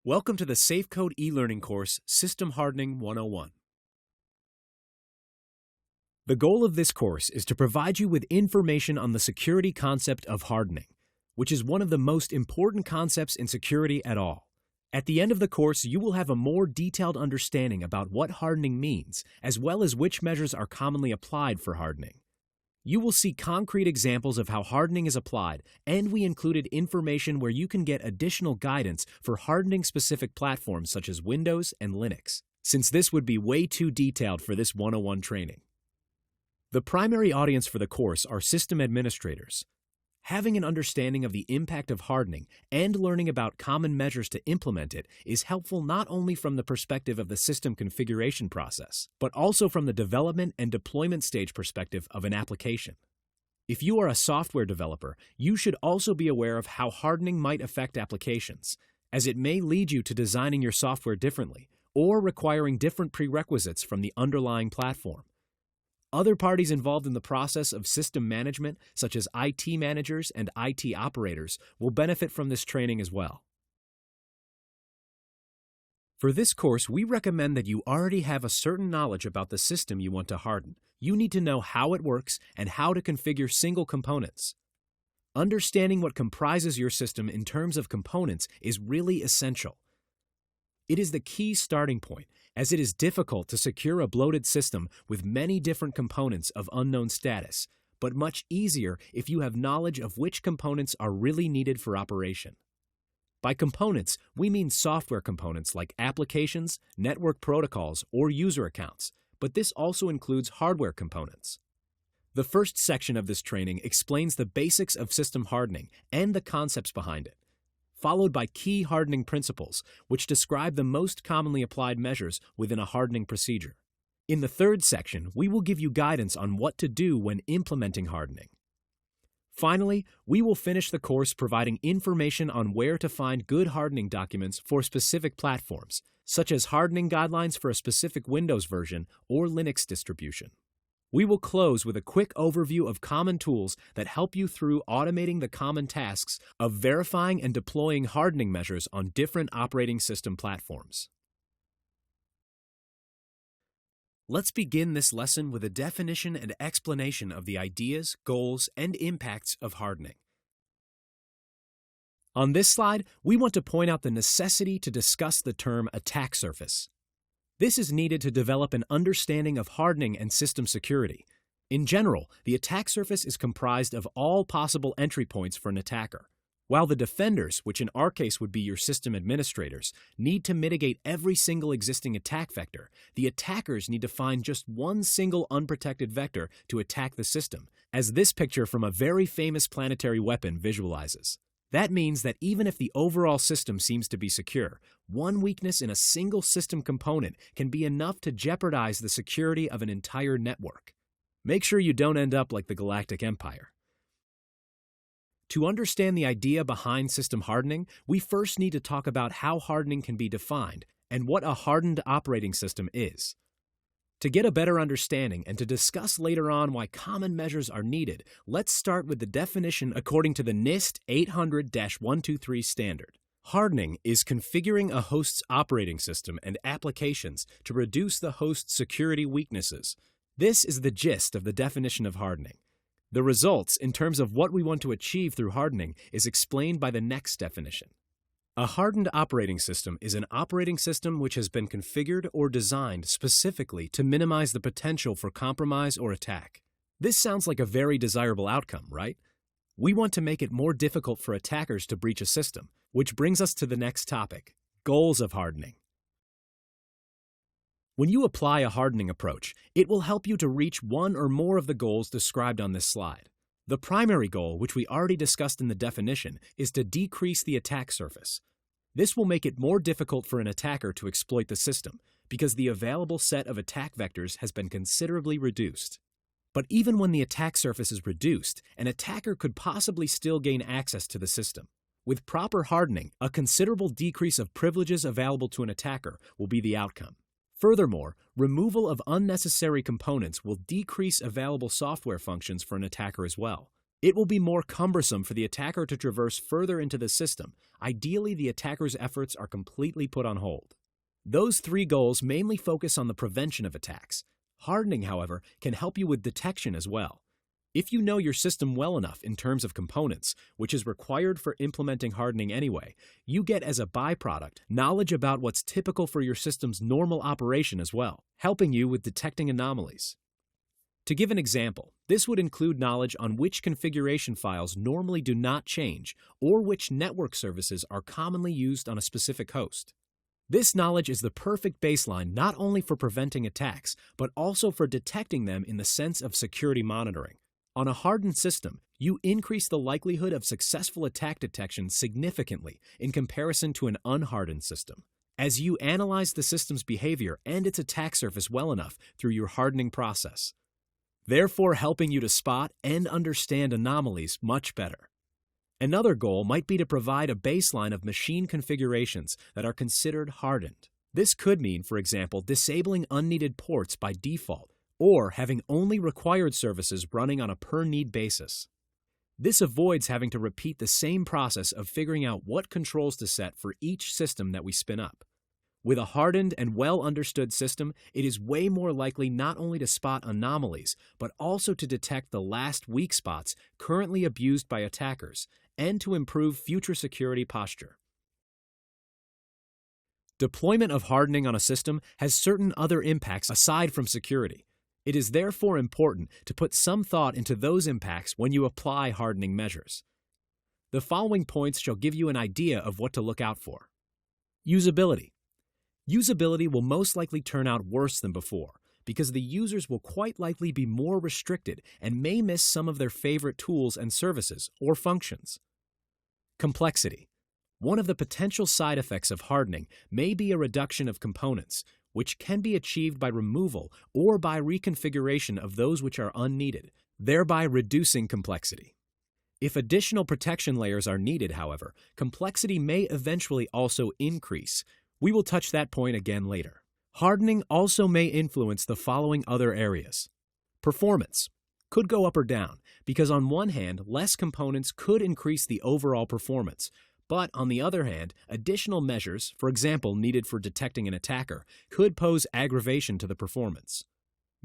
Welcome to the SAFECode e-learning course, System Hardening 101. The goal of this course is to provide you with information on the security concept of hardening, which is one of the most important concepts in security at all. At the end of the course, you will have a more detailed understanding about what hardening means, as well as which measures are commonly applied for hardening. You will see concrete examples of how hardening is applied, and we included information where you can get additional guidance for hardening-specific platforms such as Windows and Linux, since this would be way too detailed for this 101 training. The primary audience for the course are system administrators. Having an understanding of the impact of hardening and learning about common measures to implement it is helpful not only from the perspective of the system configuration process, but also from the development and deployment stage perspective of an application. If you are a software developer, you should also be aware of how hardening might affect applications, as it may lead you to designing your software differently or requiring different prerequisites from the underlying platform. Other parties involved in the process of system management, such as IT managers and IT operators, will benefit from this training as well. For this course, we recommend that you already have a certain knowledge about the system you want to harden. You need to know how it works and how to configure single components. Understanding what comprises your system in terms of components is really essential. It is the key starting point, as it is difficult to secure a bloated system with many different components of unknown status, but much easier if you have knowledge of which components are really needed for operation. By components, we mean software components like applications, network protocols, or user accounts, but this also includes hardware components. The first section of this training explains the basics of system hardening and the concepts behind it, followed by key hardening principles, which describe the most commonly applied measures within a hardening procedure. In the third section, we will give you guidance on what to do when implementing hardening. Finally, we will finish the course providing information on where to find good hardening documents for specific platforms, such as hardening guidelines for a specific Windows version or Linux distribution. We will close with a quick overview of common tools that help you through automating the common tasks of verifying and deploying hardening measures on different operating system platforms. Let's begin this lesson with a definition and explanation of the ideas, goals, and impacts of hardening. On this slide, we want to point out the necessity to discuss the term attack surface. This is needed to develop an understanding of hardening and system security. In general, the attack surface is comprised of all possible entry points for an attacker. While the defenders, which in our case would be your system administrators, need to mitigate every single existing attack vector, the attackers need to find just one single unprotected vector to attack the system, as this picture from a very famous planetary weapon visualizes. That means that even if the overall system seems to be secure, one weakness in a single system component can be enough to jeopardize the security of an entire network. Make sure you don't end up like the Galactic Empire. To understand the idea behind system hardening, we first need to talk about how hardening can be defined and what a hardened operating system is. To get a better understanding and to discuss later on why common measures are needed, let's start with the definition according to the NIST 800-123 standard. Hardening is configuring a host's operating system and applications to reduce the host's security weaknesses. This is the gist of the definition of hardening. The results, in terms of what we want to achieve through hardening, is explained by the next definition. A hardened operating system is an operating system which has been configured or designed specifically to minimize the potential for compromise or attack. This sounds like a very desirable outcome, right? We want to make it more difficult for attackers to breach a system, which brings us to the next topic, goals of hardening. When you apply a hardening approach, it will help you to reach one or more of the goals described on this slide. The primary goal, which we already discussed in the definition, is to decrease the attack surface. This will make it more difficult for an attacker to exploit the system, because the available set of attack vectors has been considerably reduced. But even when the attack surface is reduced, an attacker could possibly still gain access to the system. With proper hardening, a considerable decrease of privileges available to an attacker will be the outcome. Furthermore, removal of unnecessary components will decrease available software functions for an attacker as well. It will be more cumbersome for the attacker to traverse further into the system. Ideally, the attacker's efforts are completely put on hold. Those three goals mainly focus on the prevention of attacks. Hardening, however, can help you with detection as well. If you know your system well enough in terms of components, which is required for implementing hardening anyway, you get as a byproduct knowledge about what's typical for your system's normal operation as well, helping you with detecting anomalies. To give an example, this would include knowledge on which configuration files normally do not change or which network services are commonly used on a specific host. This knowledge is the perfect baseline not only for preventing attacks, but also for detecting them in the sense of security monitoring. On a hardened system, you increase the likelihood of successful attack detection significantly in comparison to an unhardened system, as you analyze the system's behavior and its attack surface well enough through your hardening process, therefore helping you to spot and understand anomalies much better. Another goal might be to provide a baseline of machine configurations that are considered hardened. This could mean, for example, disabling unneeded ports by default, or having only required services running on a per-need basis. This avoids having to repeat the same process of figuring out what controls to set for each system that we spin up. With a hardened and well-understood system, it is way more likely not only to spot anomalies, but also to detect the last weak spots currently abused by attackers, and to improve future security posture. Deployment of hardening on a system has certain other impacts aside from security. It is therefore important to put some thought into those impacts when you apply hardening measures. The following points shall give you an idea of what to look out for. Usability. Usability will most likely turn out worse than before, because the users will quite likely be more restricted and may miss some of their favorite tools and services or functions. Complexity. One of the potential side effects of hardening may be a reduction of components, which can be achieved by removal or by reconfiguration of those which are unneeded, thereby reducing complexity. If additional protection layers are needed, however, complexity may eventually also increase. We will touch that point again later. Hardening also may influence the following other areas. Performance could go up or down, because on one hand, less components could increase the overall performance, but on the other hand, additional measures, for example needed for detecting an attacker, could pose aggravation to the performance.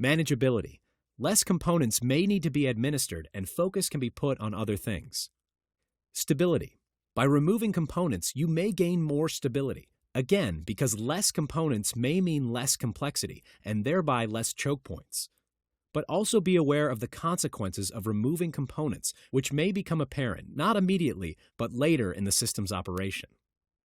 Manageability. Less components may need to be administered and focus can be put on other things. Stability. By removing components, you may gain more stability. Again, because less components may mean less complexity and thereby less choke points. But also be aware of the consequences of removing components, which may become apparent not immediately, but later in the system's operation.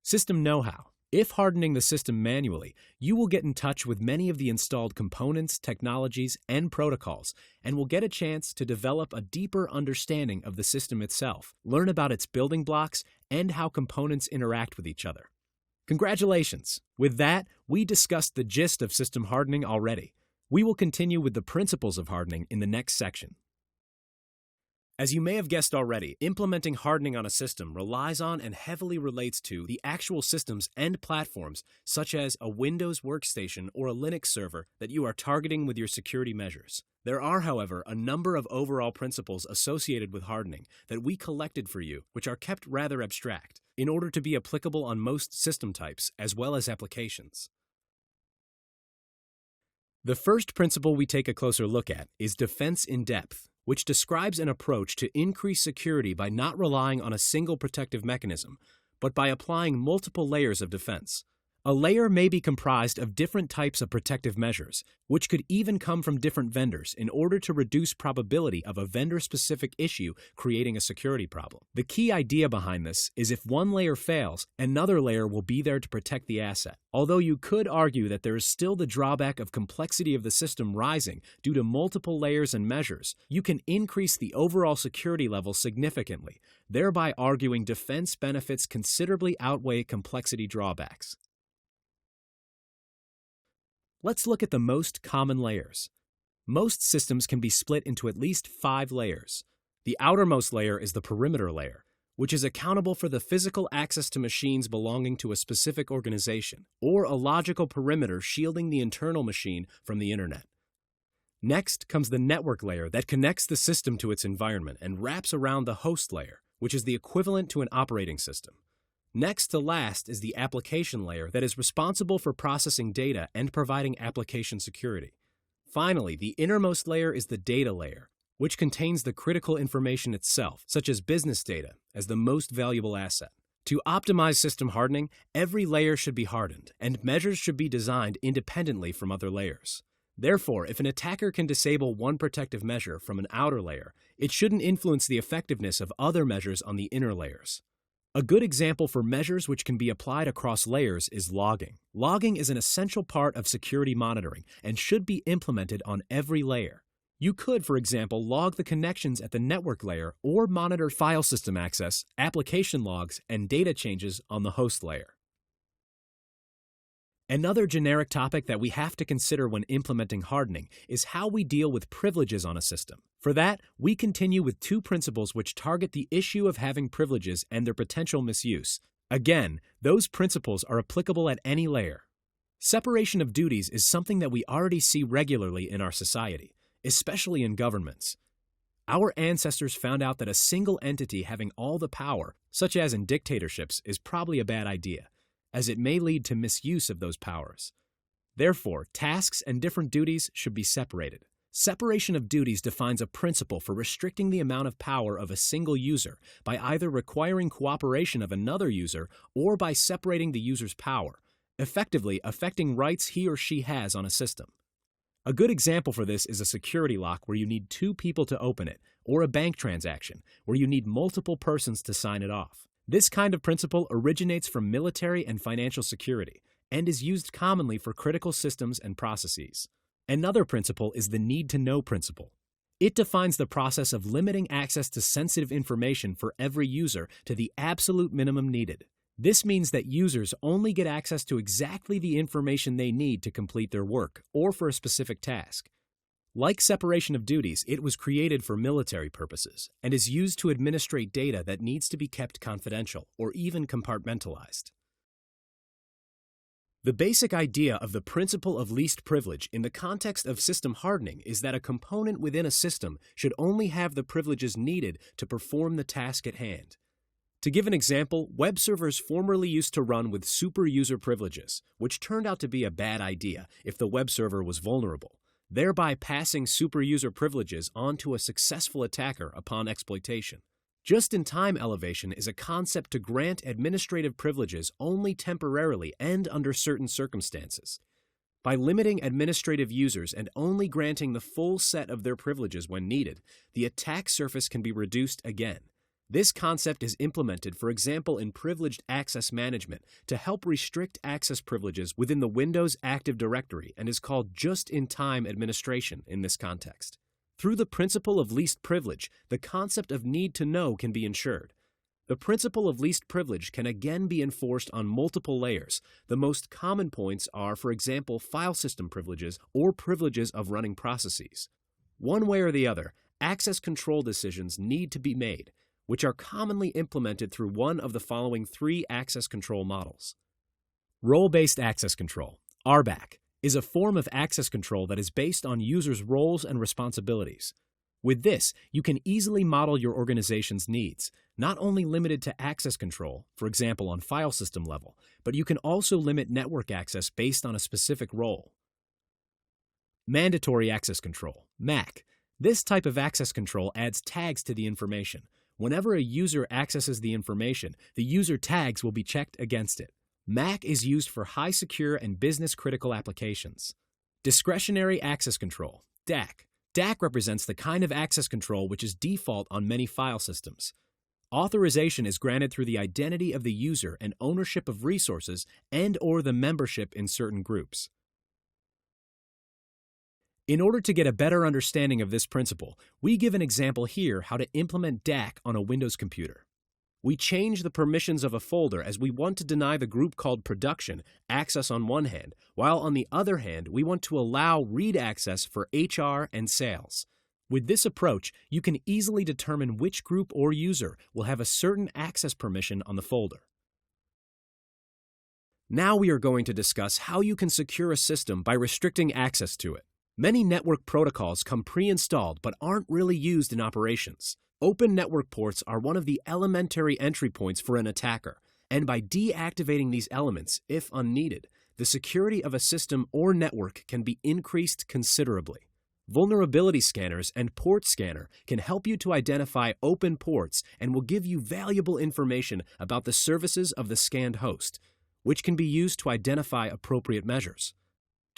System know-how. If hardening the system manually, you will get in touch with many of the installed components, technologies, and protocols, and will get a chance to develop a deeper understanding of the system itself, learn about its building blocks, and how components interact with each other. Congratulations! With that, we discussed the gist of system hardening already. We will continue with the principles of hardening in the next section. As you may have guessed already, implementing hardening on a system relies on and heavily relates to the actual systems and platforms, such as a Windows workstation or a Linux server that you are targeting with your security measures. There are, however, a number of overall principles associated with hardening that we collected for you, which are kept rather abstract, in order to be applicable on most system types as well as applications. The first principle we take a closer look at is defense in depth, which describes an approach to increase security by not relying on a single protective mechanism, but by applying multiple layers of defense. A layer may be comprised of different types of protective measures, which could even come from different vendors in order to reduce probability of a vendor-specific issue creating a security problem. The key idea behind this is if one layer fails, another layer will be there to protect the asset. Although you could argue that there is still the drawback of complexity of the system rising due to multiple layers and measures, you can increase the overall security level significantly, thereby arguing defense benefits considerably outweigh complexity drawbacks. Let's look at the most common layers. Most systems can be split into at least 5 layers. The outermost layer is the perimeter layer, which is accountable for the physical access to machines belonging to a specific organization, or a logical perimeter shielding the internal machine from the internet. Next comes the network layer that connects the system to its environment and wraps around the host layer, which is the equivalent to an operating system. Next to last is the application layer that is responsible for processing data and providing application security. Finally, the innermost layer is the data layer, which contains the critical information itself, such as business data, as the most valuable asset. To optimize system hardening, every layer should be hardened, and measures should be designed independently from other layers. Therefore, if an attacker can disable one protective measure from an outer layer, it shouldn't influence the effectiveness of other measures on the inner layers. A good example for measures which can be applied across layers is logging. Logging is an essential part of security monitoring and should be implemented on every layer. You could, for example, log the connections at the network layer or monitor file system access, application logs, and data changes on the host layer. Another generic topic that we have to consider when implementing hardening is how we deal with privileges on a system. For that, we continue with two principles which target the issue of having privileges and their potential misuse. Again, those principles are applicable at any layer. Separation of duties is something that we already see regularly in our society, especially in governments. Our ancestors found out that a single entity having all the power, such as in dictatorships, is probably a bad idea, as it may lead to misuse of those powers. Therefore, tasks and different duties should be separated. Separation of duties defines a principle for restricting the amount of power of a single user by either requiring cooperation of another user or by separating the user's power, effectively affecting rights he or she has on a system. A good example for this is a security lock where you need two people to open it, or a bank transaction where you need multiple persons to sign it off. This kind of principle originates from military and financial security and is used commonly for critical systems and processes. Another principle is the need-to-know principle. It defines the process of limiting access to sensitive information for every user to the absolute minimum needed. This means that users only get access to exactly the information they need to complete their work or for a specific task. Like separation of duties, it was created for military purposes and is used to administrate data that needs to be kept confidential or even compartmentalized. The basic idea of the principle of least privilege in the context of system hardening is that a component within a system should only have the privileges needed to perform the task at hand. To give an example, web servers formerly used to run with super user privileges, which turned out to be a bad idea if the web server was vulnerable, thereby passing super user privileges onto a successful attacker upon exploitation. Just-in-time elevation is a concept to grant administrative privileges only temporarily and under certain circumstances. By limiting administrative users and only granting the full set of their privileges when needed, the attack surface can be reduced again. This concept is implemented, for example, in privileged access management to help restrict access privileges within the Windows Active Directory and is called just-in-time administration in this context. Through the principle of least privilege, the concept of need to know can be ensured. The principle of least privilege can again be enforced on multiple layers. The most common points are, for example, file system privileges or privileges of running processes. One way or the other, access control decisions need to be made, which are commonly implemented through one of the following three access control models. Role-based access control, RBAC, is a form of access control that is based on users' roles and responsibilities. With this, you can easily model your organization's needs, not only limited to access control, for example on file system level, but you can also limit network access based on a specific role. Mandatory access control, MAC. This type of access control adds tags to the information. Whenever a user accesses the information, the user tags will be checked against it. MAC is used for high secure and business critical applications. Discretionary access control, DAC. DAC represents the kind of access control which is default on many file systems. Authorization is granted through the identity of the user and ownership of resources and/or the membership in certain groups. In order to get a better understanding of this principle, we give an example here how to implement DAC on a Windows computer. We change the permissions of a folder as we want to deny the group called production access on one hand, while on the other hand, we want to allow read access for HR and sales. With this approach, you can easily determine which group or user will have a certain access permission on the folder. Now we are going to discuss how you can secure a system by restricting access to it. Many network protocols come pre-installed but aren't really used in operations. Open network ports are one of the elementary entry points for an attacker, and by deactivating these elements, if unneeded, the security of a system or network can be increased considerably. Vulnerability scanners and port scanner can help you to identify open ports and will give you valuable information about the services of the scanned host, which can be used to identify appropriate measures.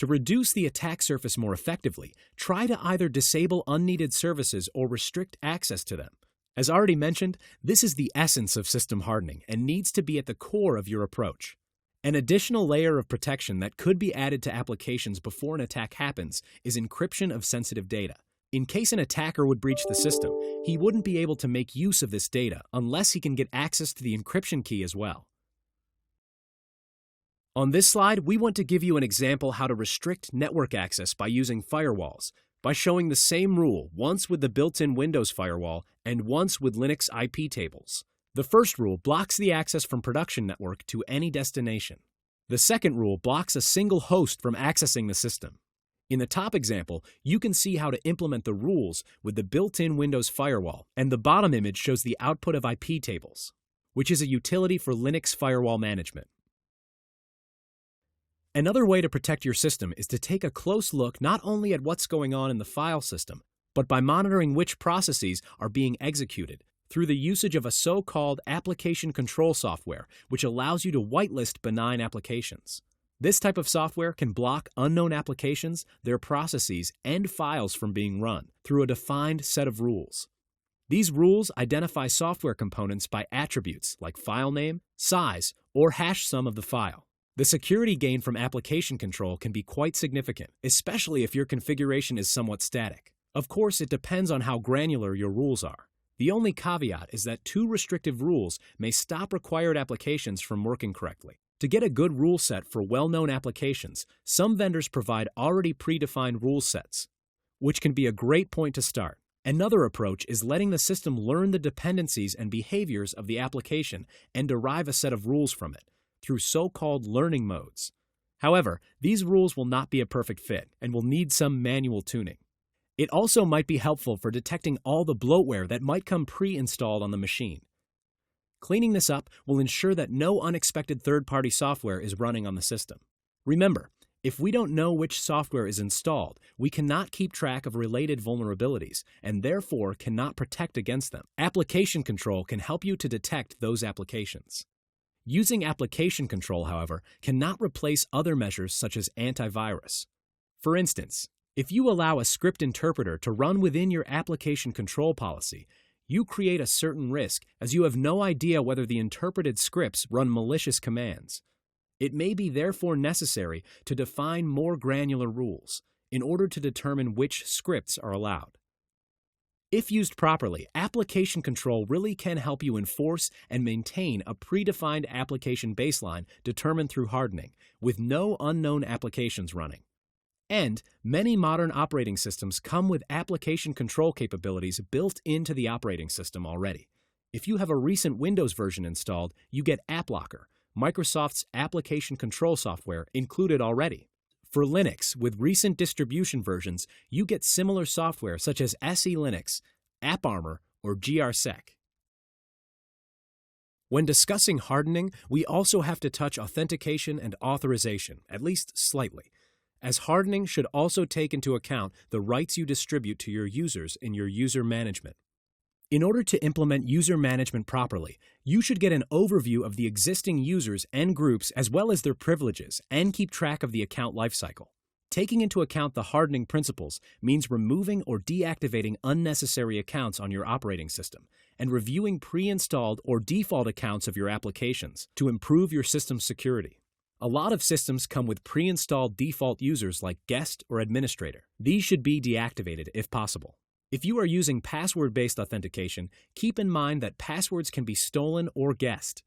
To reduce the attack surface more effectively, try to either disable unneeded services or restrict access to them. As already mentioned, this is the essence of system hardening and needs to be at the core of your approach. An additional layer of protection that could be added to applications before an attack happens is encryption of sensitive data. In case an attacker would breach the system, he wouldn't be able to make use of this data unless he can get access to the encryption key as well. On this slide, we want to give you an example how to restrict network access by using firewalls, by showing the same rule once with the built-in Windows firewall and once with Linux IP tables. The first rule blocks the access from production network to any destination. The second rule blocks a single host from accessing the system. In the top example, you can see how to implement the rules with the built-in Windows firewall, and the bottom image shows the output of IP tables, which is a utility for Linux firewall management. Another way to protect your system is to take a close look not only at what's going on in the file system, but by monitoring which processes are being executed through the usage of a so-called application control software, which allows you to whitelist benign applications. This type of software can block unknown applications, their processes, and files from being run through a defined set of rules. These rules identify software components by attributes like file name, size, or hash sum of the file. The security gain from application control can be quite significant, especially if your configuration is somewhat static. Of course, it depends on how granular your rules are. The only caveat is that too restrictive rules may stop required applications from working correctly. To get a good rule set for well-known applications, some vendors provide already predefined rule sets, which can be a great point to start. Another approach is letting the system learn the dependencies and behaviors of the application and derive a set of rules from it through so-called learning modes. However, these rules will not be a perfect fit and will need some manual tuning. It also might be helpful for detecting all the bloatware that might come pre-installed on the machine. Cleaning this up will ensure that no unexpected third-party software is running on the system. Remember, if we don't know which software is installed, we cannot keep track of related vulnerabilities and therefore cannot protect against them. Application control can help you to detect those applications. Using application control, however, cannot replace other measures such as antivirus. For instance, if you allow a script interpreter to run within your application control policy, you create a certain risk as you have no idea whether the interpreted scripts run malicious commands. It may be therefore necessary to define more granular rules in order to determine which scripts are allowed. If used properly, application control really can help you enforce and maintain a predefined application baseline determined through hardening, with no unknown applications running. And many modern operating systems come with application control capabilities built into the operating system already. If you have a recent Windows version installed, you get AppLocker, Microsoft's application control software, included already. For Linux, with recent distribution versions, you get similar software such as SE Linux, AppArmor, or GRSec. When discussing hardening, we also have to touch authentication and authorization, at least slightly, as hardening should also take into account the rights you distribute to your users in your user management. In order to implement user management properly, you should get an overview of the existing users and groups as well as their privileges and keep track of the account lifecycle. Taking into account the hardening principles means removing or deactivating unnecessary accounts on your operating system and reviewing pre-installed or default accounts of your applications to improve your system's security. A lot of systems come with pre-installed default users like guest or administrator. These should be deactivated if possible. If you are using password-based authentication, keep in mind that passwords can be stolen or guessed.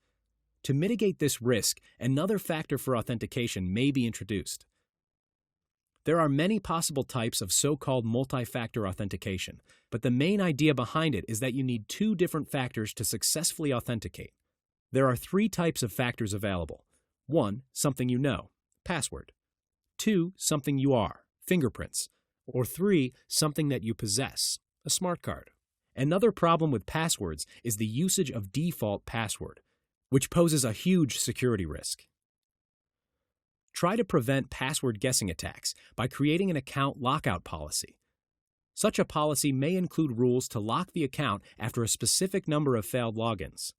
To mitigate this risk, another factor for authentication may be introduced. There are many possible types of so-called multi-factor authentication, but the main idea behind it is that you need two different factors to successfully authenticate. There are three types of factors available. 1. Something you know, password. 2. Something you are, fingerprints. Or 3, something that you possess, a smart card. Another problem with passwords is the usage of default password, which poses a huge security risk. Try to prevent password guessing attacks by creating an account lockout policy. Such a policy may include rules to lock the account after a specific number of failed logins.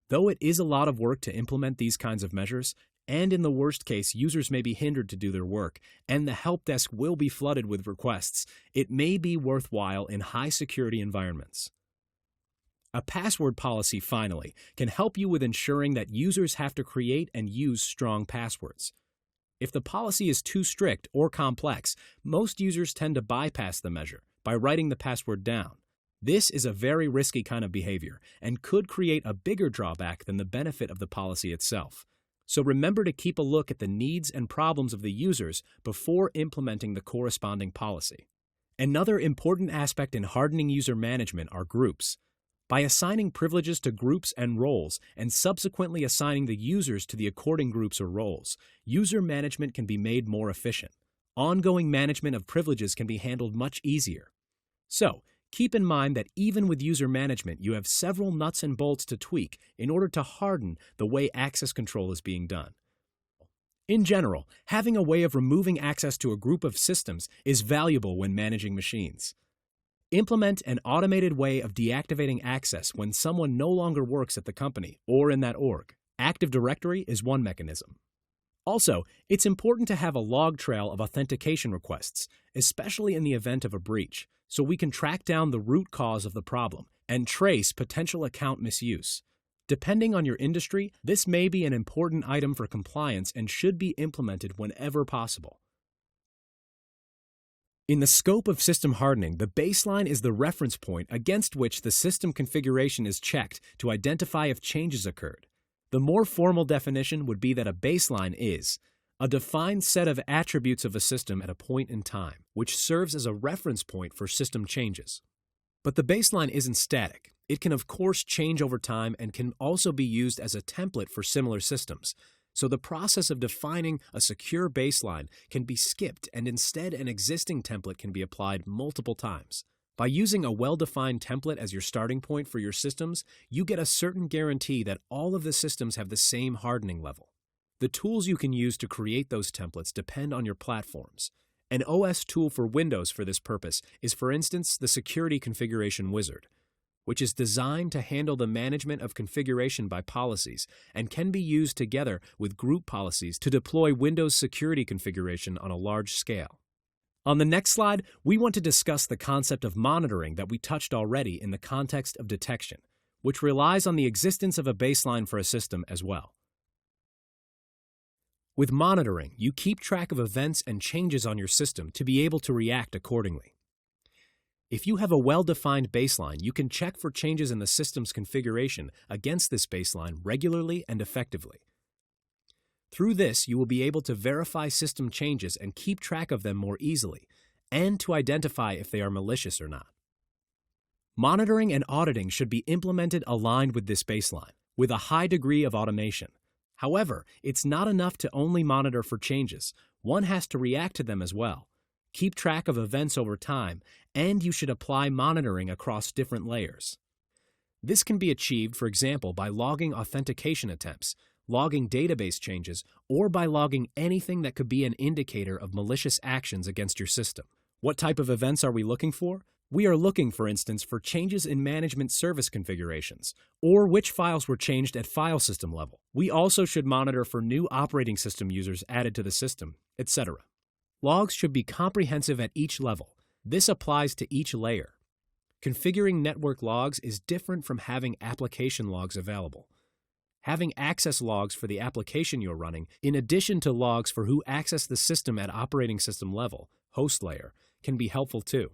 Though it is a lot of work to implement these kinds of measures, and in the worst case, users may be hindered to do their work, and the help desk will be flooded with requests, it may be worthwhile in high-security environments. A password policy, finally, can help you with ensuring that users have to create and use strong passwords. If the policy is too strict or complex, most users tend to bypass the measure by writing the password down. This is a very risky kind of behavior and could create a bigger drawback than the benefit of the policy itself. So remember to keep a look at the needs and problems of the users before implementing the corresponding policy. Another important aspect in hardening user management are groups. By assigning privileges to groups and roles and subsequently assigning the users to the according groups or roles, user management can be made more efficient. Ongoing management of privileges can be handled much easier. So, keep in mind that even with user management, you have several nuts and bolts to tweak in order to harden the way access control is being done. In general, having a way of removing access to a group of systems is valuable when managing machines. Implement an automated way of deactivating access when someone no longer works at the company or in that org. Active Directory is one mechanism. Also, it's important to have a log trail of authentication requests, especially in the event of a breach, so we can track down the root cause of the problem and trace potential account misuse. Depending on your industry, this may be an important item for compliance and should be implemented whenever possible. In the scope of system hardening, the baseline is the reference point against which the system configuration is checked to identify if changes occurred. The more formal definition would be that a baseline is a defined set of attributes of a system at a point in time, which serves as a reference point for system changes. But the baseline isn't static. It can of course change over time and can also be used as a template for similar systems. So the process of defining a secure baseline can be skipped and instead an existing template can be applied multiple times. By using a well-defined template as your starting point for your systems, you get a certain guarantee that all of the systems have the same hardening level. The tools you can use to create those templates depend on your platforms. An OS tool for Windows for this purpose is, for instance, the Security Configuration Wizard, which is designed to handle the management of configuration by policies and can be used together with group policies to deploy Windows security configuration on a large scale. On the next slide, we want to discuss the concept of monitoring that we touched already in the context of detection, which relies on the existence of a baseline for a system as well. With monitoring, you keep track of events and changes on your system to be able to react accordingly. If you have a well-defined baseline, you can check for changes in the system's configuration against this baseline regularly and effectively. Through this, you will be able to verify system changes and keep track of them more easily, and to identify if they are malicious or not. Monitoring and auditing should be implemented aligned with this baseline, with a high degree of automation. However, it's not enough to only monitor for changes. One has to react to them as well. Keep track of events over time, and you should apply monitoring across different layers. This can be achieved, for example, by logging authentication attempts, logging database changes, or by logging anything that could be an indicator of malicious actions against your system. What type of events are we looking for? We are looking, for instance, for changes in management service configurations, or which files were changed at file system level. We also should monitor for new operating system users added to the system, etc. Logs should be comprehensive at each level. This applies to each layer. Configuring network logs is different from having application logs available. Having access logs for the application you're running, in addition to logs for who accessed the system at operating system level, host layer, can be helpful too.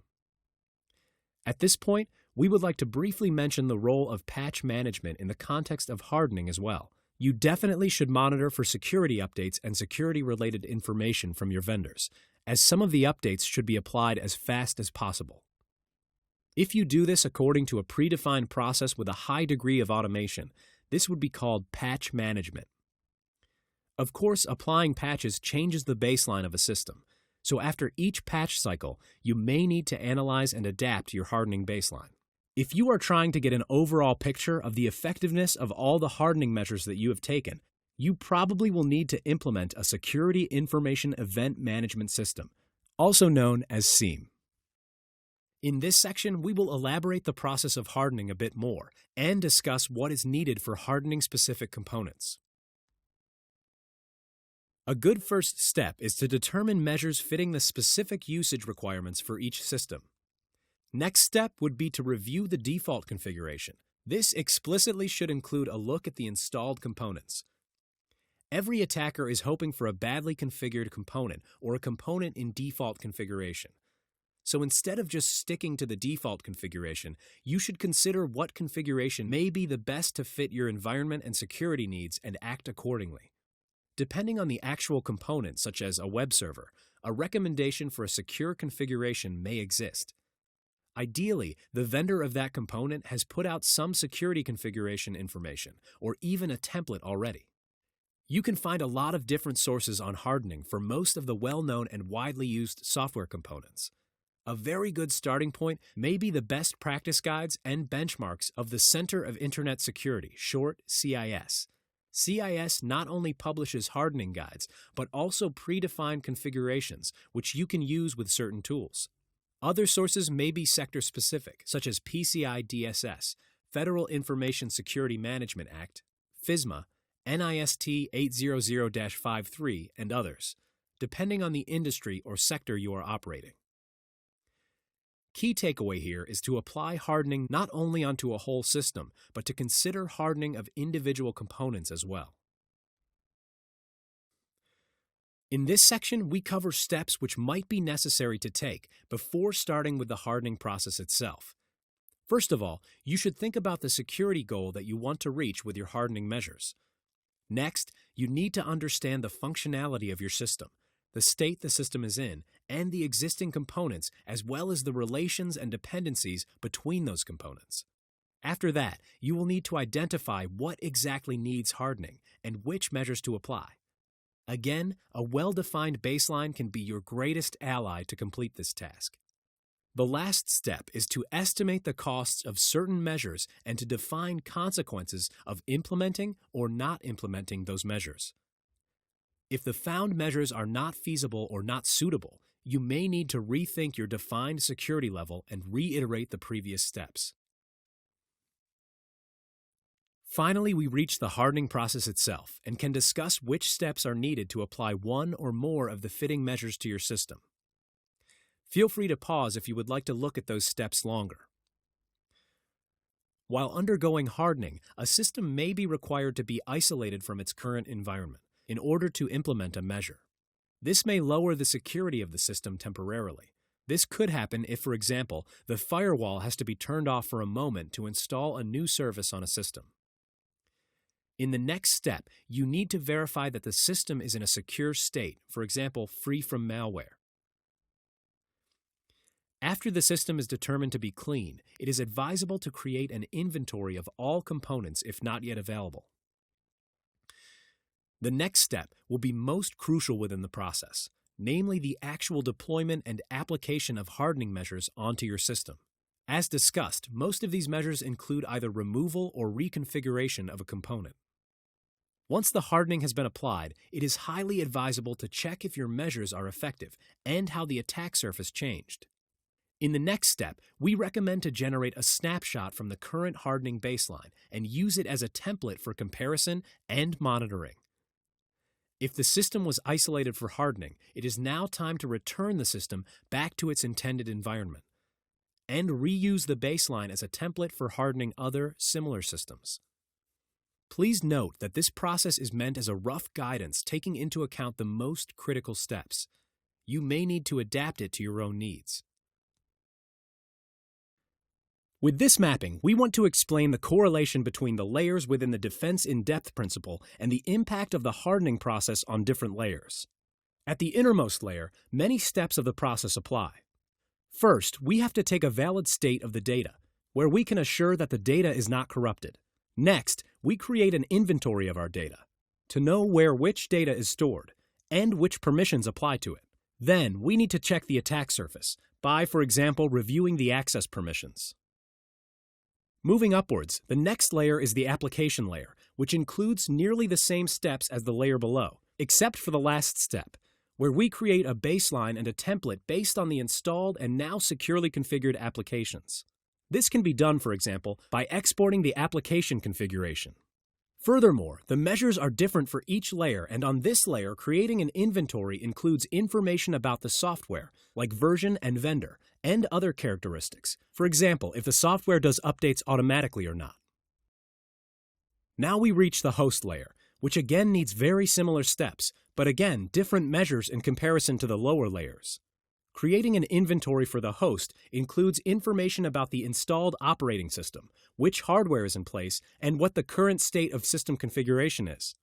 At this point, we would like to briefly mention the role of patch management in the context of hardening as well. You definitely should monitor for security updates and security-related information from your vendors, as some of the updates should be applied as fast as possible. If you do this according to a predefined process with a high degree of automation, this would be called patch management. Of course, applying patches changes the baseline of a system. So after each patch cycle, you may need to analyze and adapt your hardening baseline. If you are trying to get an overall picture of the effectiveness of all the hardening measures that you have taken, you probably will need to implement a Security Information Event Management System, also known as SIEM. In this section, we will elaborate the process of hardening a bit more and discuss what is needed for hardening specific components. A good first step is to determine measures fitting the specific usage requirements for each system. Next step would be to review the default configuration. This explicitly should include a look at the installed components. Every attacker is hoping for a badly configured component or a component in default configuration. So instead of just sticking to the default configuration, you should consider what configuration may be the best to fit your environment and security needs and act accordingly. Depending on the actual component, such as a web server, a recommendation for a secure configuration may exist. Ideally, the vendor of that component has put out some security configuration information, or even a template already. You can find a lot of different sources on hardening for most of the well-known and widely used software components. A very good starting point may be the best practice guides and benchmarks of the Center of Internet Security, short CIS. CIS not only publishes hardening guides, but also predefined configurations, which you can use with certain tools. Other sources may be sector-specific, such as PCI DSS, Federal Information Security Management Act, FISMA, NIST 800-53, and others, depending on the industry or sector you are operating. Key takeaway here is to apply hardening not only onto a whole system, but to consider hardening of individual components as well. In this section, we cover steps which might be necessary to take before starting with the hardening process itself. First of all, you should think about the security goal that you want to reach with your hardening measures. Next, you need to understand the functionality of your system, the state the system is in, and the existing components, as well as the relations and dependencies between those components. After that, you will need to identify what exactly needs hardening and which measures to apply. Again, a well-defined baseline can be your greatest ally to complete this task. The last step is to estimate the costs of certain measures and to define consequences of implementing or not implementing those measures. If the found measures are not feasible or not suitable, you may need to rethink your defined security level and reiterate the previous steps. Finally, we reach the hardening process itself and can discuss which steps are needed to apply one or more of the fitting measures to your system. Feel free to pause if you would like to look at those steps longer. While undergoing hardening, a system may be required to be isolated from its current environment in order to implement a measure. This may lower the security of the system temporarily. This could happen if, for example, the firewall has to be turned off for a moment to install a new service on a system. In the next step, you need to verify that the system is in a secure state, for example, free from malware. After the system is determined to be clean, it is advisable to create an inventory of all components if not yet available. The next step will be most crucial within the process, namely the actual deployment and application of hardening measures onto your system. As discussed, most of these measures include either removal or reconfiguration of a component. Once the hardening has been applied, it is highly advisable to check if your measures are effective and how the attack surface changed. In the next step, we recommend to generate a snapshot from the current hardening baseline and use it as a template for comparison and monitoring. If the system was isolated for hardening, it is now time to return the system back to its intended environment and reuse the baseline as a template for hardening other similar systems. Please note that this process is meant as a rough guidance taking into account the most critical steps. You may need to adapt it to your own needs. With this mapping, we want to explain the correlation between the layers within the defense in-depth principle and the impact of the hardening process on different layers. At the innermost layer, many steps of the process apply. First, we have to take a valid state of the data, where we can assure that the data is not corrupted. Next, we create an inventory of our data, to know where which data is stored, and which permissions apply to it. Then, we need to check the attack surface by, for example, reviewing the access permissions. Moving upwards, the next layer is the application layer, which includes nearly the same steps as the layer below, except for the last step, where we create a baseline and a template based on the installed and now securely configured applications. This can be done, for example, by exporting the application configuration. Furthermore, the measures are different for each layer, and on this layer, creating an inventory includes information about the software, like version and vendor, and other characteristics. For example, if the software does updates automatically or not. Now we reach the host layer, which again needs very similar steps, but again, different measures in comparison to the lower layers. Creating an inventory for the host includes information about the installed operating system, which hardware is in place, and what the current state of system configuration is.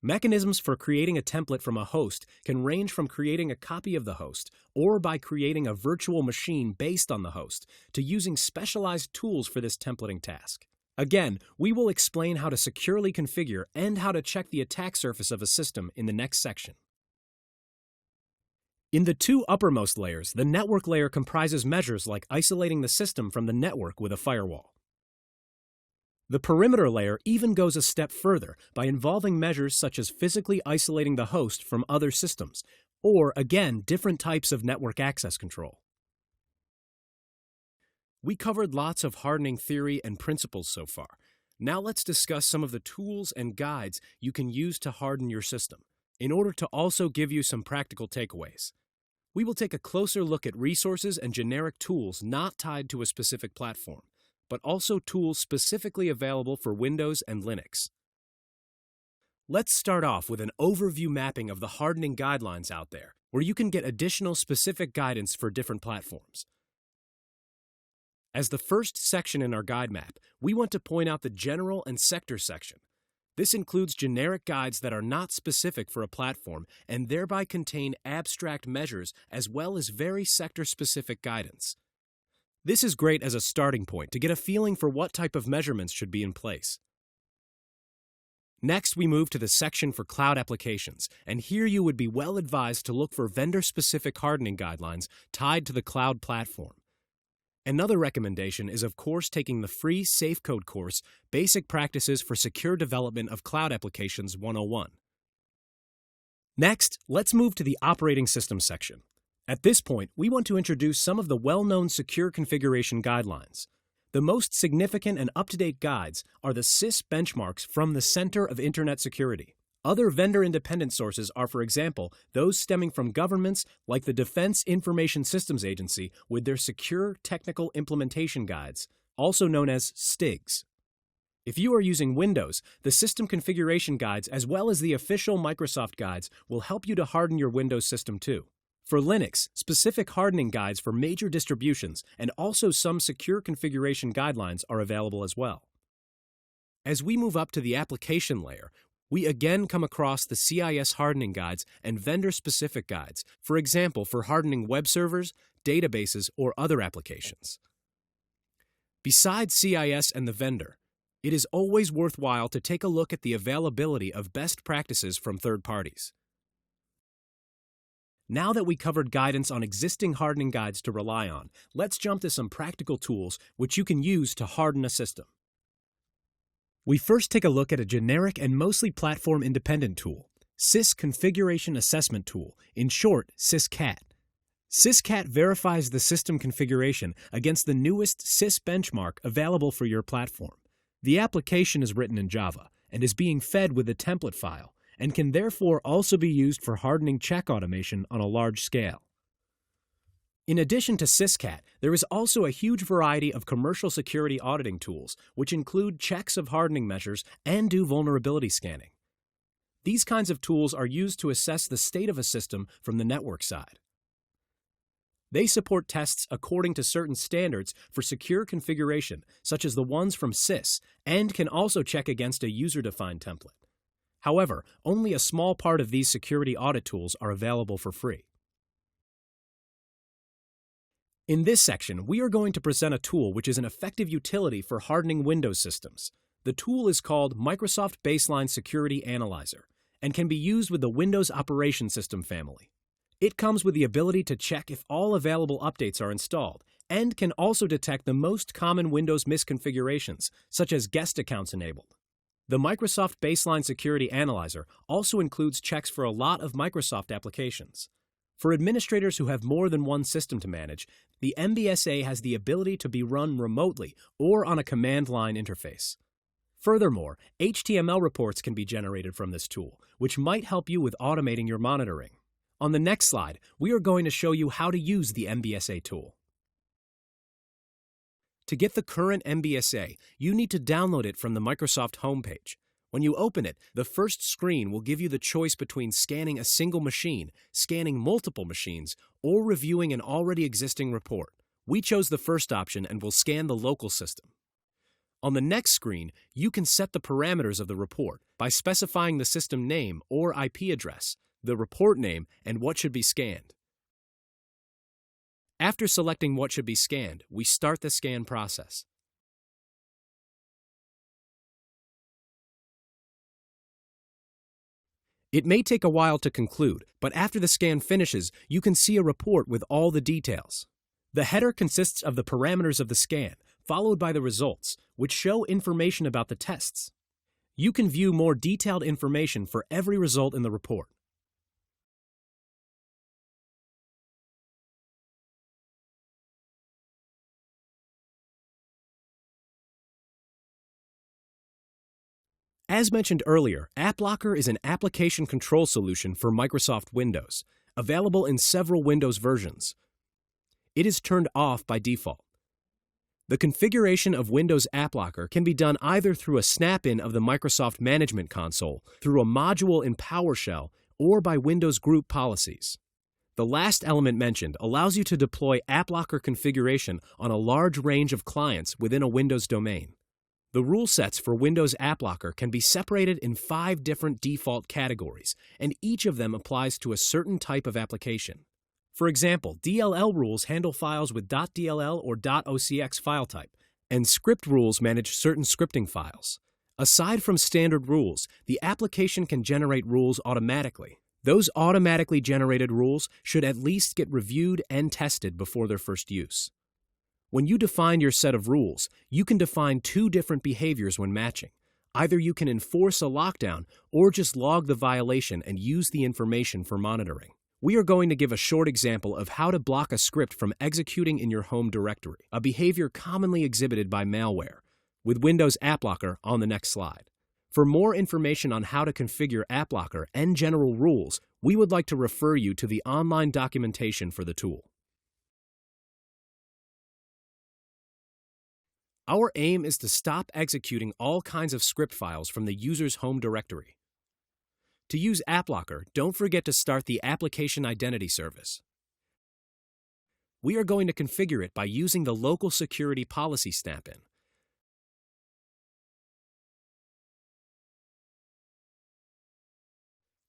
Mechanisms for creating a template from a host can range from creating a copy of the host, or by creating a virtual machine based on the host, to using specialized tools for this templating task. Again, we will explain how to securely configure and how to check the attack surface of a system in the next section. In the two uppermost layers, the network layer comprises measures like isolating the system from the network with a firewall. The perimeter layer even goes a step further by involving measures such as physically isolating the host from other systems, or again, different types of network access control. We covered lots of hardening theory and principles so far. Now let's discuss some of the tools and guides you can use to harden your system, in order to also give you some practical takeaways. We will take a closer look at resources and generic tools not tied to a specific platform, but also tools specifically available for Windows and Linux. Let's start off with an overview mapping of the hardening guidelines out there, where you can get additional specific guidance for different platforms. As the first section in our guide map, we want to point out the general and sector section. This includes generic guides that are not specific for a platform and thereby contain abstract measures as well as very sector-specific guidance. This is great as a starting point to get a feeling for what type of measurements should be in place. Next, we move to the section for cloud applications, and here you would be well advised to look for vendor-specific hardening guidelines tied to the cloud platform. Another recommendation is, of course, taking the free SAFECode course, Basic Practices for Secure Development of Cloud Applications 101. Next, let's move to the operating system section. At this point, we want to introduce some of the well-known secure configuration guidelines. The most significant and up-to-date guides are the SIS benchmarks from the Center of Internet Security. Other vendor-independent sources are, for example, those stemming from governments like the Defense Information Systems Agency with their Secure Technical Implementation Guides, also known as STIGs. If you are using Windows, the System Configuration Guides as well as the official Microsoft guides will help you to harden your Windows system too. For Linux, specific hardening guides for major distributions and also some secure configuration guidelines are available as well. As we move up to the application layer, we again come across the CIS hardening guides and vendor-specific guides, for example, for hardening web servers, databases, or other applications. Besides CIS and the vendor, it is always worthwhile to take a look at the availability of best practices from third parties. Now that we covered guidance on existing hardening guides to rely on, let's jump to some practical tools which you can use to harden a system. We first take a look at a generic and mostly platform-independent tool, SIS Configuration Assessment Tool, in short, SysCat. SysCat verifies the system configuration against the newest SIS benchmark available for your platform. The application is written in Java and is being fed with a template file, and can therefore also be used for hardening check automation on a large scale. In addition to SysCat, there is also a huge variety of commercial security auditing tools, which include checks of hardening measures and do vulnerability scanning. These kinds of tools are used to assess the state of a system from the network side. They support tests according to certain standards for secure configuration, such as the ones from SIS, and can also check against a user-defined template. However, only a small part of these security audit tools are available for free. In this section, we are going to present a tool which is an effective utility for hardening Windows systems. The tool is called Microsoft Baseline Security Analyzer and can be used with the Windows Operating System family. It comes with the ability to check if all available updates are installed, and can also detect the most common Windows misconfigurations, such as guest accounts enabled. The Microsoft Baseline Security Analyzer also includes checks for a lot of Microsoft applications. For administrators who have more than one system to manage, the MBSA has the ability to be run remotely or on a command line interface. Furthermore, HTML reports can be generated from this tool, which might help you with automating your monitoring. On the next slide, we are going to show you how to use the MBSA tool. To get the current MBSA, you need to download it from the Microsoft homepage. When you open it, the first screen will give you the choice between scanning a single machine, scanning multiple machines, or reviewing an already existing report. We chose the first option and will scan the local system. On the next screen, you can set the parameters of the report by specifying the system name or IP address, the report name, and what should be scanned. After selecting what should be scanned, we start the scan process. It may take a while to conclude, but after the scan finishes, you can see a report with all the details. The header consists of the parameters of the scan, followed by the results, which show information about the tests. You can view more detailed information for every result in the report. As mentioned earlier, AppLocker is an application control solution for Microsoft Windows, available in several Windows versions. It is turned off by default. The configuration of Windows AppLocker can be done either through a snap-in of the Microsoft Management Console, through a module in PowerShell, or by Windows Group Policies. The last element mentioned allows you to deploy AppLocker configuration on a large range of clients within a Windows domain. The rule sets for Windows AppLocker can be separated in 5 different default categories, and each of them applies to a certain type of application. For example, DLL rules handle files with .dll or .ocx file type, and script rules manage certain scripting files. Aside from standard rules, the application can generate rules automatically. Those automatically generated rules should at least get reviewed and tested before their first use. When you define your set of rules, you can define 2 different behaviors when matching. Either you can enforce a lockdown or just log the violation and use the information for monitoring. We are going to give a short example of how to block a script from executing in your home directory, a behavior commonly exhibited by malware, with Windows AppLocker on the next slide. For more information on how to configure AppLocker and general rules, we would like to refer you to the online documentation for the tool. Our aim is to stop executing all kinds of script files from the user's home directory. To use AppLocker, don't forget to start the Application Identity service. We are going to configure it by using the Local Security Policy snap-in.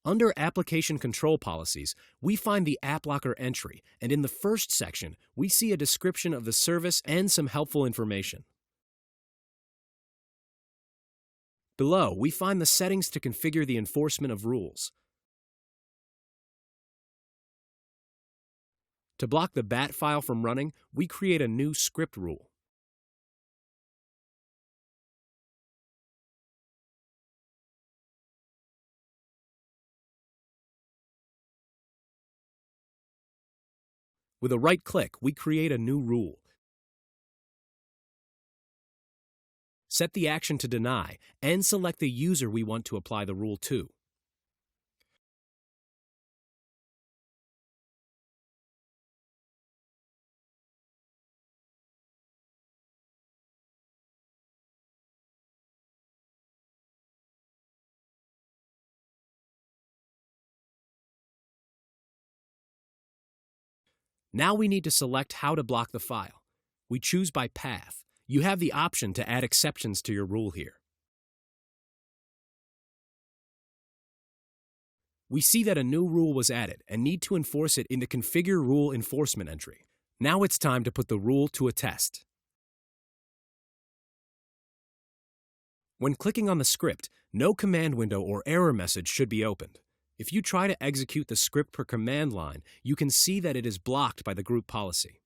Under Application Control Policies, we find the AppLocker entry, and in the first section, we see a description of the service and some helpful information. Below, we find the settings to configure the enforcement of rules. To block the bat file from running, we create a new script rule. With a right click, we create a new rule. Set the action to deny, and select the user we want to apply the rule to. Now we need to select how to block the file. We choose by path. You have the option to add exceptions to your rule here. We see that a new rule was added and need to enforce it in the Configure Rule Enforcement entry. Now it's time to put the rule to a test. When clicking on the script, no command window or error message should be opened. If you try to execute the script per command line, you can see that it is blocked by the group policy.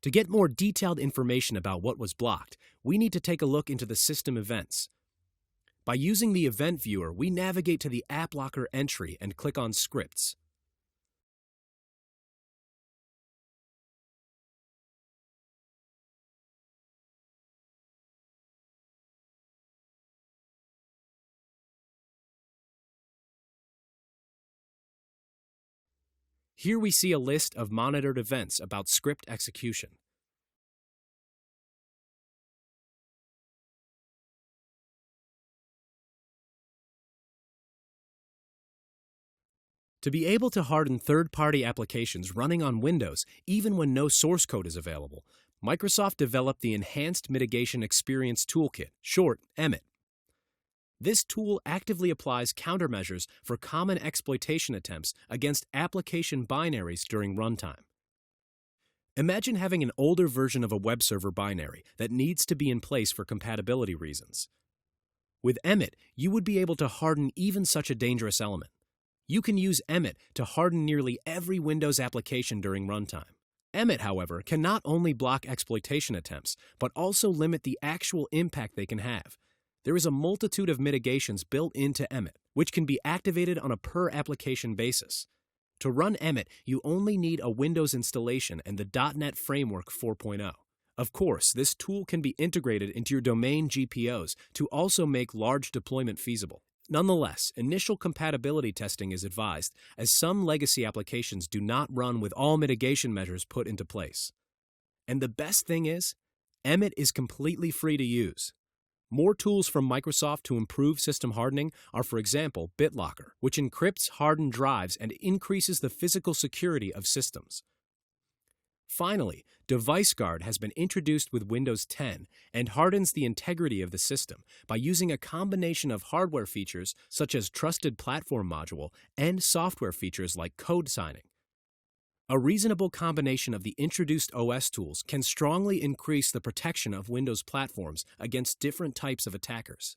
To get more detailed information about what was blocked, we need to take a look into the system events. By using the Event Viewer, we navigate to the App Locker entry and click on Scripts. Here we see a list of monitored events about script execution. To be able to harden third-party applications running on Windows, even when no source code is available, Microsoft developed the Enhanced Mitigation Experience Toolkit, short EMIT. This tool actively applies countermeasures for common exploitation attempts against application binaries during runtime. Imagine having an older version of a web server binary that needs to be in place for compatibility reasons. With EMIT, you would be able to harden even such a dangerous element. You can use EMIT to harden nearly every Windows application during runtime. EMIT, however, can not only block exploitation attempts, but also limit the actual impact they can have. There is a multitude of mitigations built into EMIT, which can be activated on a per-application basis. To run EMIT, you only need a Windows installation and the .NET Framework 4.0. Of course, this tool can be integrated into your domain GPOs to also make large deployment feasible. Nonetheless, initial compatibility testing is advised, as some legacy applications do not run with all mitigation measures put into place. And the best thing is, EMIT is completely free to use. More tools from Microsoft to improve system hardening are, for example, BitLocker, which encrypts hardened drives and increases the physical security of systems. Finally, DeviceGuard has been introduced with Windows 10 and hardens the integrity of the system by using a combination of hardware features such as Trusted Platform Module and software features like code signing. A reasonable combination of the introduced OS tools can strongly increase the protection of Windows platforms against different types of attackers.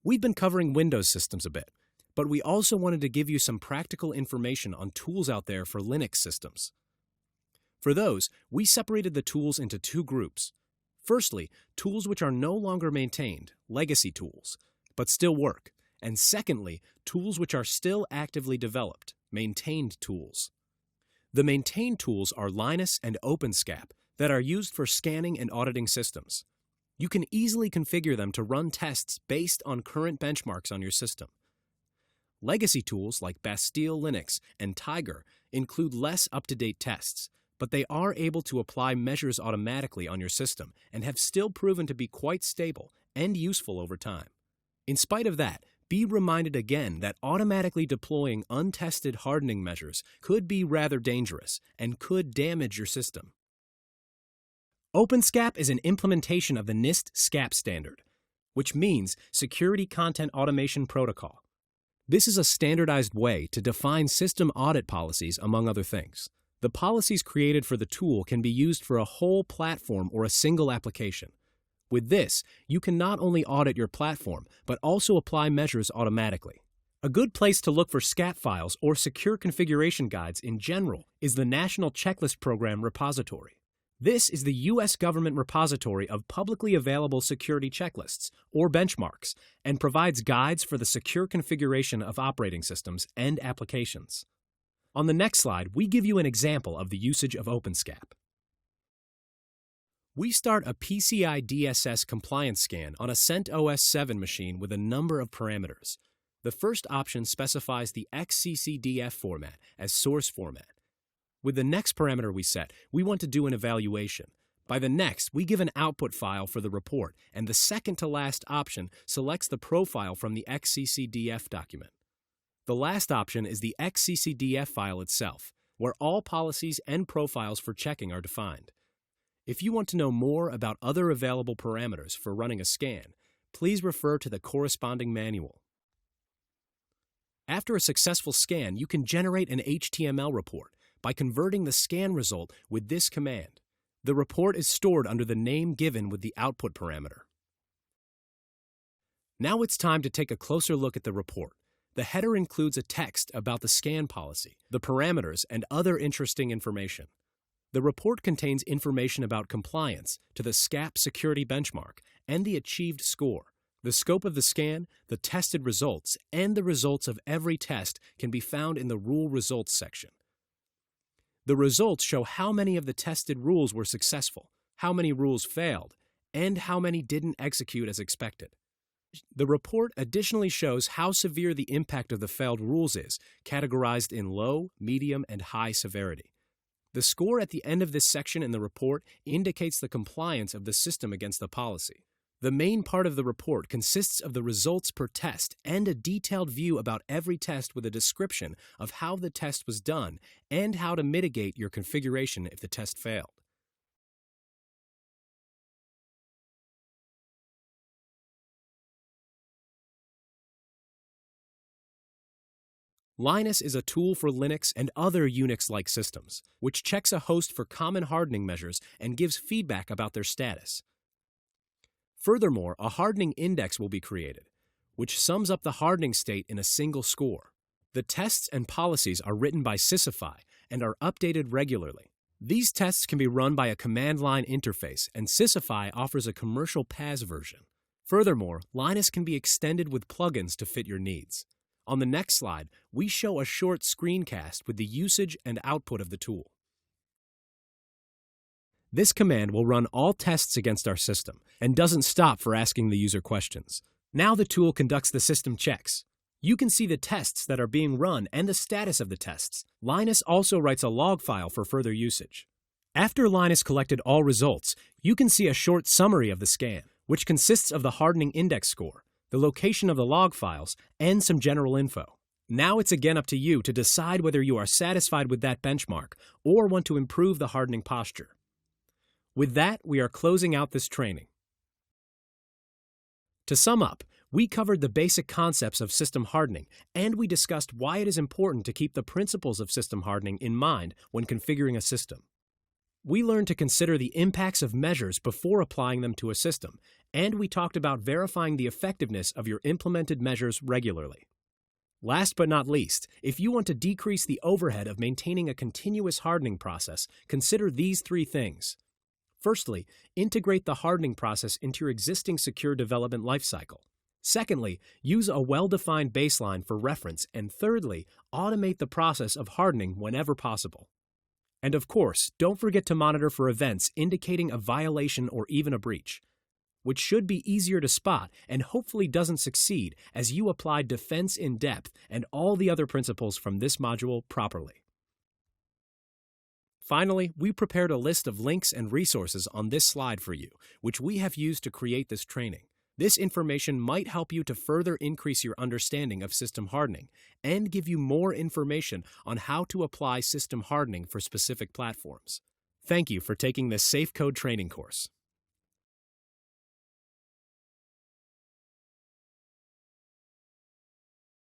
We've been covering Windows systems a bit, but we also wanted to give you some practical information on tools out there for Linux systems. For those, we separated the tools into two groups. Firstly, tools which are no longer maintained, legacy tools, but still work. And secondly, tools which are still actively developed, maintained tools. The maintained tools are Linus and OpenSCAP that are used for scanning and auditing systems. You can easily configure them to run tests based on current benchmarks on your system. Legacy tools like Bastille Linux and Tiger include less up-to-date tests, but they are able to apply measures automatically on your system and have still proven to be quite stable and useful over time. In spite of that, be reminded again that automatically deploying untested hardening measures could be rather dangerous and could damage your system. OpenSCAP is an implementation of the NIST SCAP standard, which means Security Content Automation Protocol. This is a standardized way to define system audit policies, among other things. The policies created for the tool can be used for a whole platform or a single application. With this, you can not only audit your platform, but also apply measures automatically. A good place to look for SCAP files or secure configuration guides in general is the National Checklist Program repository. This is the U.S. government repository of publicly available security checklists, or benchmarks, and provides guides for the secure configuration of operating systems and applications. On the next slide, we give you an example of the usage of OpenSCAP. We start a PCI DSS compliance scan on a CentOS 7 machine with a number of parameters. The first option specifies the XCCDF format as source format. With the next parameter we set, we want to do an evaluation. By the next, we give an output file for the report, and the second to last option selects the profile from the XCCDF document. The last option is the XCCDF file itself, where all policies and profiles for checking are defined. If you want to know more about other available parameters for running a scan, please refer to the corresponding manual. After a successful scan, you can generate an HTML report by converting the scan result with this command. The report is stored under the name given with the output parameter. Now it's time to take a closer look at the report. The header includes a text about the scan policy, the parameters, and other interesting information. The report contains information about compliance to the SCAP security benchmark and the achieved score. The scope of the scan, the tested results, and the results of every test can be found in the Rule Results section. The results show how many of the tested rules were successful, how many rules failed, and how many didn't execute as expected. The report additionally shows how severe the impact of the failed rules is, categorized in low, medium, and high severity. The score at the end of this section in the report indicates the compliance of the system against the policy. The main part of the report consists of the results per test and a detailed view about every test with a description of how the test was done and how to mitigate your configuration if the test failed. Linus is a tool for Linux and other Unix-like systems, which checks a host for common hardening measures and gives feedback about their status. Furthermore, a hardening index will be created, which sums up the hardening state in a single score. The tests and policies are written by SAFECode and are updated regularly. These tests can be run by a command line interface, and SAFECode offers a commercial PaaS version. Furthermore, Linus can be extended with plugins to fit your needs. On the next slide, we show a short screencast with the usage and output of the tool. This command will run all tests against our system and doesn't stop for asking the user questions. Now the tool conducts the system checks. You can see the tests that are being run and the status of the tests. Linus also writes a log file for further usage. After Linus collected all results, you can see a short summary of the scan, which consists of the hardening index score, the location of the log files, and some general info. Now it's again up to you to decide whether you are satisfied with that benchmark or want to improve the hardening posture. With that, we are closing out this training. To sum up, we covered the basic concepts of system hardening, and we discussed why it is important to keep the principles of system hardening in mind when configuring a system. We learned to consider the impacts of measures before applying them to a system, and we talked about verifying the effectiveness of your implemented measures regularly. Last but not least, if you want to decrease the overhead of maintaining a continuous hardening process, consider these three things. Firstly, integrate the hardening process into your existing secure development lifecycle. Secondly, use a well-defined baseline for reference. And thirdly, automate the process of hardening whenever possible. And of course, don't forget to monitor for events indicating a violation or even a breach, which should be easier to spot and hopefully doesn't succeed as you apply defense in depth and all the other principles from this module properly. Finally, we prepared a list of links and resources on this slide for you, which we have used to create this training. This information might help you to further increase your understanding of system hardening and give you more information on how to apply system hardening for specific platforms. Thank you for taking this SAFECode training course.